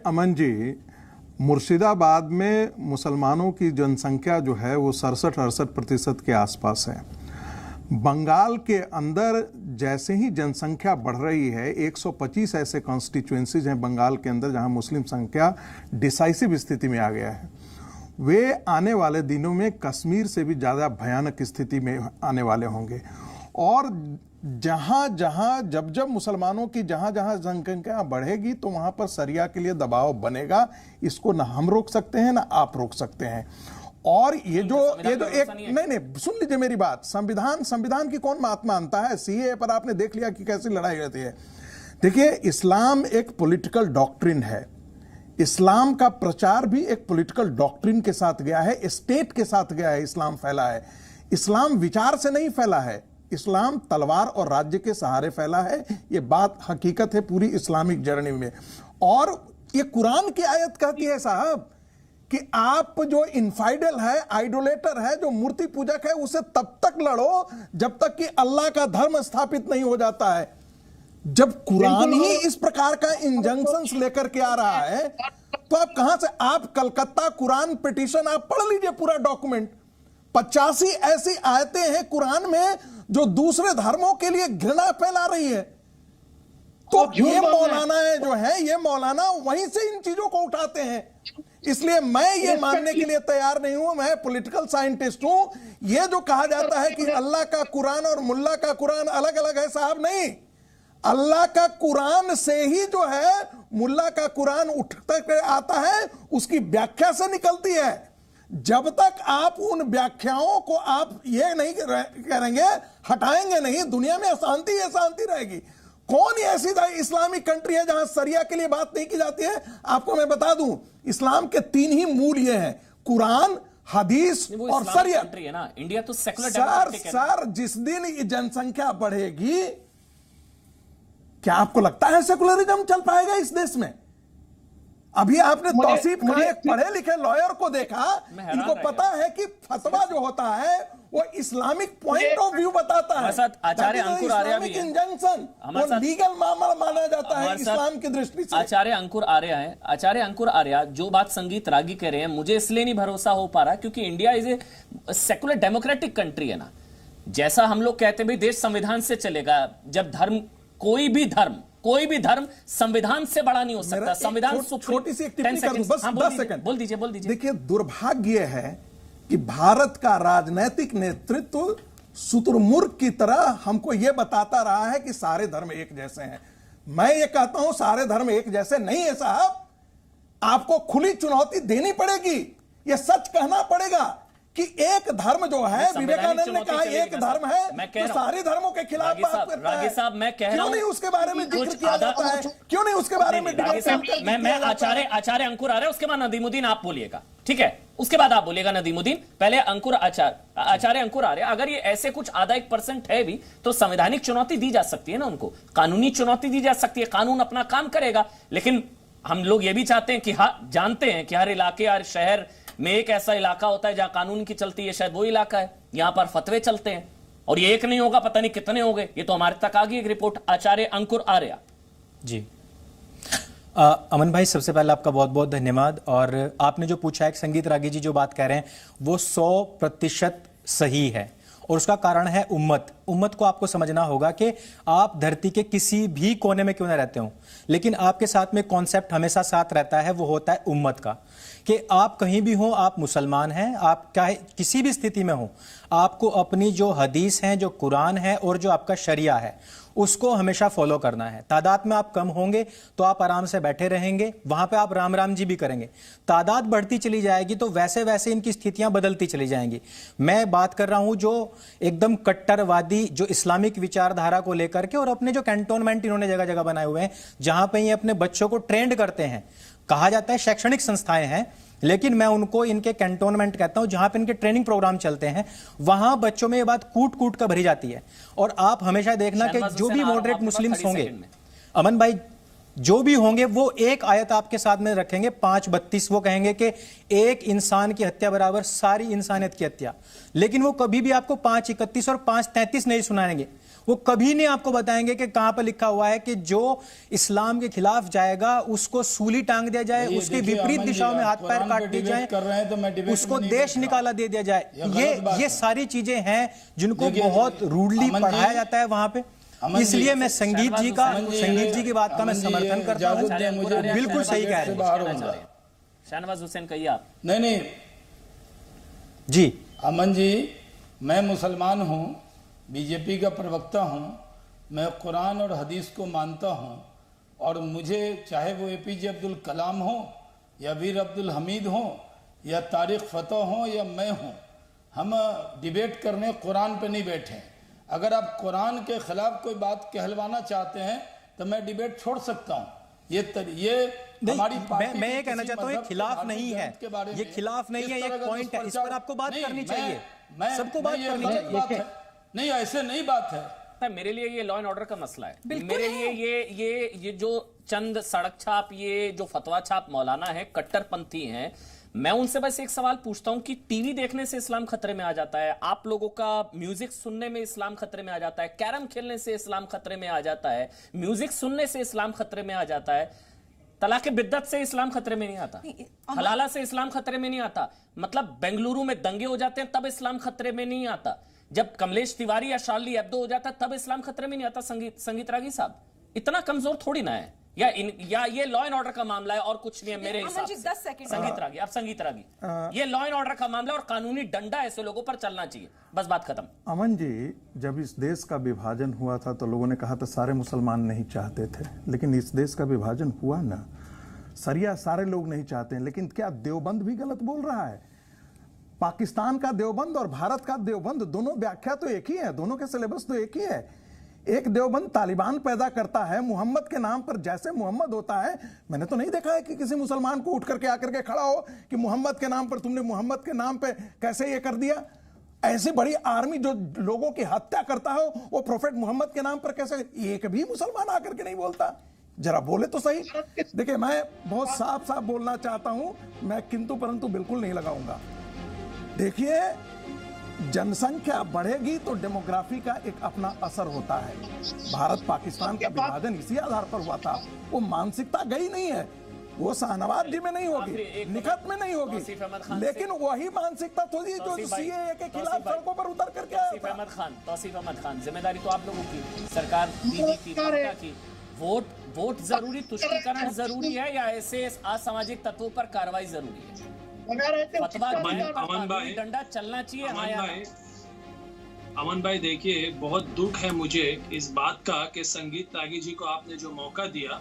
अमन जी, मुर्शिदाबाद में मुसलमानों की जनसंख्या जो है वो 67-68% के आसपास है। बंगाल के अंदर जैसे ही जनसंख्या बढ़ रही है, 125 ऐसे कॉन्स्टिट्यूएंसीज हैं बंगाल के अंदर जहां मुस्लिम संख्या डिसाइसिव स्थिति में आ गया है। वे आने वाले दिनों में कश्मीर से भी ज़्यादा भयानक स्थिति में आने वाले होंगे। और जहां जहां जब मुसलमानों की जहां जहां जनसंख्या बढ़ेगी तो वहां पर शरिया के लिए दबाव बनेगा। इसको ना हम रोक सकते हैं ना आप रोक सकते हैं। और ये जो एक नहीं, सुन लीजिए मेरी बात। संविधान की कौन बात मानता है? सीए पर आपने देख लिया कि कैसी लड़ाई रहती है। देखिए, इस्लाम एक पॉलिटिकल डॉक्ट्रिन है। इस्लाम का प्रचार भी एक पॉलिटिकल डॉक्ट्रिन के साथ गया है, स्टेट के साथ गया है। इस्लाम फैला है। इस्लाम विचार से नहीं फैला है, इस्लाम तलवार और राज्य के सहारे फैला है। ये बात हकीकत है पूरी इस्लामिक जर्नी में। और ये कुरान की आयत कहती है साहब कि आप जो इनफाइडल है, आइडोलेटर है, जो मूर्ति पूजक है, उसे तब तक लड़ो जब तक कि अल्लाह का धर्म स्थापित नहीं हो जाता है। जब कुरान ही इस प्रकार का इंजंक्शंस लेकर के आ रहा है तो आप कहां से? आप कलकत्ता कुरान पिटीशन आप पढ़ लीजिए पूरा डॉक्यूमेंट। 85 ऐसी आयतें हैं कुरान में जो दूसरे धर्मों के लिए घृणा फैला रही है। तो ये मौलाना है जो है, ये मौलाना वहीं से इन चीजों को उठाते हैं। इसलिए मैं ये मानने के लिए तैयार नहीं हूं, मैं पॉलिटिकल साइंटिस्ट हूं। ये जो कहा जाता है कि अल्लाह का कुरान और मुल्ला का कुरान अलग अलग है, साहब नहीं। अल्लाह का कुरान से ही जो है मुल्ला का कुरान उठकर आता है, उसकी व्याख्या से निकलती है। जब तक आप उन व्याख्याओं को आप ये नहीं करेंगे, हटाएंगे नहीं, दुनिया में अशांति अशांति रहेगी। कौन ऐसी इस्लामिक कंट्री है जहां शरिया के लिए बात नहीं की जाती है? आपको मैं बता दूं, इस्लाम के 3 ही मूल ये हैं, कुरान, हदीस और शरिया है ना। इंडिया तो सेकुलर सर, जिस दिन ये जनसंख्या बढ़ेगी, क्या आपको लगता है सेकुलरिज्म चल पाएगा इस देश में? अभी आपने तौसीफ खान, एक पढ़े लिखे लॉयर को देखा, इनको पता है कि फतवा जो होता है वो इस्लामिक पॉइंट ऑफ व्यू बताता है। आचार्य अंकुर आर्या भी है, इंजंक्शन वो लीगल मामला माना जाता है इस्लाम की दृष्टि से। आचार्य अंकुर आर्या है। आचार्य अंकुर आर्या जो बात संगीत रागी कह रहे हैं, मुझे इसलिए नहीं भरोसा हो पा रहा क्योंकि India is a secular democratic country है ना। जैसा हम लोग कहते हैं भाई देश संविधान से चलेगा, जब धर्म कोई भी धर्म संविधान से बड़ा नहीं हो सकता। संविधान छोटी सी एक टिप्पणी करूं, बस 10 सेकंड। बोल दीजिए। देखिए, दुर्भाग्य है कि भारत का राजनैतिक नेतृत्व शुतुरमुर्ग की तरह हमको यह बताता रहा है कि सारे धर्म एक जैसे हैं। मैं ये कहता हूं सारे धर्म एक जैसे नहीं है साहब। आपको खुली चुनौती देनी पड़ेगी, यह सच कहना पड़ेगा कि एक धर्म जो है, विवेकानंद ने कहा एक धर्म है, तो सारे धर्मों के खिलाफ बात करता है। साहब मैं कह रहा हूं, क्यों नहीं उसके बारे में जिक्र किया जाता है? क्यों नहीं उसके बारे में? मैं आचार्य अंकुर आ रहा है, उसके बाद नदीमुद्दीन आप बोलिएगा, ठीक है? उसके बाद आप बोलिएगा नदीमुद्दीन, पहले आचार्य अंकुर आ रहे। अगर ये ऐसे कुछ आधा 1% है भी तो संवैधानिक चुनौती दी जा सकती है ना उनको, कानूनी चुनौती दी जा सकती है, कानून अपना काम करेगा। लेकिन हम लोग ये भी चाहते हैं कि जानते हैं कि हर इलाके, हर शहर में एक ऐसा इलाका होता है जहां कानून की चलती है, शायद वो इलाका है, यहां पर फतवे चलते हैं। और ये एक नहीं होगा, पता नहीं कितने हो गए। ये तो हमारे तक आ गई एक रिपोर्ट। आचार्य अंकुर आर्या जी। अमन भाई, सबसे पहले आपका बहुत बहुत धन्यवाद। और आपने जो पूछा है, संगीत रागी जी जो बात कह रहे हैं वो 100% सही है। और उसका कारण है उम्मत को आपको समझना होगा कि आप धरती के किसी भी कोने में क्यों ना रहते हो, लेकिन आपके साथ में कॉन्सेप्ट हमेशा साथ रहता है, वो होता है उम्मत का। कि आप कहीं भी हो, आप मुसलमान हैं, आप चाहे किसी भी स्थिति में हो, आपको अपनी जो हदीस है, जो कुरान है और जो आपका शरिया है, उसको हमेशा फॉलो करना है। तादाद में आप कम होंगे तो आप आराम से बैठे रहेंगे, वहां पे आप राम राम जी भी करेंगे। तादाद बढ़ती चली जाएगी तो वैसे वैसे इनकी स्थितियां बदलती चली जाएंगी। मैं बात कर रहा हूं जो एकदम कट्टरवादी, जो इस्लामिक विचारधारा को लेकर के, और अपने जो कैंटोनमेंट इन्होंने जगह जगह बनाए हुए हैं जहां पर ये अपने बच्चों को ट्रेंड करते हैं। कहा जाता है शैक्षणिक संस्थाएं हैं, लेकिन मैं उनको इनके कैंटोनमेंट कहता हूं, जहां पे इनके ट्रेनिंग प्रोग्राम चलते हैं, वहां बच्चों में ये बात कूट कूट कर भरी जाती है। और आप हमेशा देखना कि जो भी मॉडरेट मुस्लिम्स होंगे, अमन भाई, जो भी होंगे वो एक आयत आपके साथ में रखेंगे 5:32। वो कहेंगे कि एक इंसान की हत्या बराबर सारी इंसानियत की हत्या, लेकिन वो कभी भी आपको 5:31 और 5:33 नहीं सुनाएंगे। वो कभी नहीं आपको बताएंगे कि कहां पर लिखा हुआ है कि जो इस्लाम के खिलाफ जाएगा उसको सूली टांग दिया जाए, ये उसके देखिए, विपरीत अमन जी, दिशाओं में आप हाथ पैर कुरान काट पे दिए डिबेट जाए, कर रहे हैं तो मैं डिबेट उसको में नहीं देश बैठ रहा। निकाला दे दिया जाए। ये गलत बात ये है। सारी चीजें हैं जिनको देखिए, बहुत रूडली अमन जी, पढ़ाया जाता है वहां पे। अमन जी, इसलिए मैं संगीत जी का अमन संगीत जी की बात का मैं अमन जी, समर्थन करता हूं। इजाजत दें मुझे, बिल्कुल सही कह रहे हैं। बाहर होऊंगा। शाहनवाज हुसैन कहिए आप। नहीं जी अमन जी, मैं मुसलमान हूँ, बीजेपी का प्रवक्ता हूँ, मैं कुरान और हदीस को मानता हूँ और मुझे चाहे वो एपीजे अब्दुल कलाम हो या वीर अब्दुल हमीद हो या तारिक फतेह हो या मैं हूँ, हम डिबेट करने कुरान पे नहीं बैठे हैं। अगर आप कुरान के खिलाफ कोई बात कहलवाना चाहते हैं तो मैं डिबेट छोड़ सकता हूँ। ये हमारी पार्टी मैं ये की कहना किसी चाहता हूँ ये मजहब के खिलाफ धार्मिक नहीं है, ग्रंथ के बारे ये में खिलाफ नहीं इस है, ये तरह एक का पॉइंट है, इस पर आपको बात नहीं, करनी मैं- चाहिए, मैं- सबको मैं बात ये करनी गलत चाहिए। बात है। नहीं, ऐसे नहीं बात है। नहीं, मेरे लिए ये लॉ एंड ऑर्डर का मसला है। मेरे लिए ये जो चंद सड़क छाप, ये जो फतवा छाप मौलाना है, कट्टरपंथी हैं, मैं उनसे बस एक सवाल पूछता हूं कि टीवी देखने से इस्लाम खतरे में आ जाता है, आप लोगों का म्यूजिक सुनने में इस्लाम खतरे में आ जाता है, कैरम खेलने से इस्लाम खतरे में आ जाता है, म्यूजिक सुनने से इस्लाम खतरे में आ जाता है, तलाक बिद्दत से इस्लाम खतरे में नहीं आता, हलाला से इस्लाम खतरे में नहीं आता, मतलब बेंगलुरु में दंगे हो जाते हैं तब इस्लाम खतरे में नहीं आता, जब कमलेश तिवारी या शार्ली एब्दो हो जाता है तब इस्लाम खतरे में नहीं आता। संगीत रागी साहब इतना कमजोर थोड़ी ना है, या ये लॉ एंड ऑर्डर का मामला है और कुछ नहीं है मेरे हिसाब से। 10 सेकंड संगीत रागी, अब संगीत रागी, ये लॉ एंड ऑर्डर का मामला है और कानूनी डंडा ऐसे लोगों पर चलना चाहिए, बस बात खत्म। अमन जी, जब इस देश का विभाजन हुआ था तो लोगों ने कहा था सारे मुसलमान नहीं चाहते थे, लेकिन इस देश का विभाजन हुआ ना, सरिया सारे लोग नहीं चाहते हैं, लेकिन क्या देवबंद भी गलत बोल रहा है? पाकिस्तान का देवबंद और भारत का देवबंद दोनों व्याख्या तो एक ही है, दोनों के सिलेबस तो एक ही है। एक देवबंद तालिबान पैदा करता है मोहम्मद के नाम पर, जैसे मोहम्मद होता है, मैंने तो नहीं देखा है कि किसी मुसलमान को उठ करके आकर के खड़ा हो कि मोहम्मद के नाम पर तुमने मोहम्मद के नाम पे कैसे ये कर दिया। ऐसी बड़ी आर्मी जो लोगों की हत्या करता हो वो प्रोफेट मोहम्मद के नाम पर कैसे, एक भी मुसलमान आकर के नहीं बोलता? जरा बोले तो सही। देखिए, मैं बहुत साफ साफ बोलना चाहता हूं, मैं किंतु परंतु बिल्कुल नहीं लगाऊंगा। देखिए, जनसंख्या बढ़ेगी तो डेमोग्राफी का एक अपना असर होता है। भारत पाकिस्तान का विभाजन इसी आधार पर हुआ था, वो मानसिकता गई नहीं है, वो शाहनवाज जी में नहीं होगी, निखत में नहीं होगी, लेकिन वही मानसिकता थोड़ी जो सीएए के खिलाफ सड़कों पर उतर करके आया था। तौसीफ अहमद खान, जिम्मेदारी तो आप लोगों की, सरकार दीदी की, ममता की, वोट जरूरी, तुष्टीकरण जरूरी है या ऐसे असामाजिक तत्वों पर कार्रवाई जरूरी है? फतवा अमन भाई, डंडा चलना चाहिए। अमन भाई देखिए, बहुत दुख है मुझे इस बात का कि संगीत रागी जी को आपने जो मौका दिया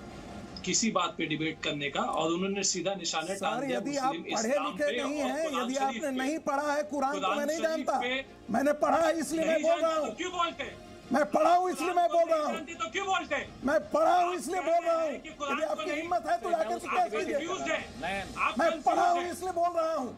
किसी बात पे डिबेट करने का और उन्होंने सीधा निशाने टान दिया यदि आप मुस्लिम पढ़े इस्लाम लिखे पे नहीं और हैं, कुरान यदि शरीफ आपने पे। नहीं पढ़ा है कुरान तो मैं नहीं शरीफ जानता, पे मैंने पढ़ा है इसलिए मैं नहीं बोल रहा जानते हूँ, तो क्यों बोलते? मैं पढ़ा हूँ इसलिए मैं बोल रहा हूँ, जानते तो क्यों बोलते? मैं पढ़ा हूँ इसलिए बोल रहा हूँ। कि कुरान यदि को आपकी नहीं- हिम्मत है तो जाकर के आप कह दीजिए, confused हैं। आप मैं पढ़ा confused हूँ हैं। इसलिए बोल रहा हूँ।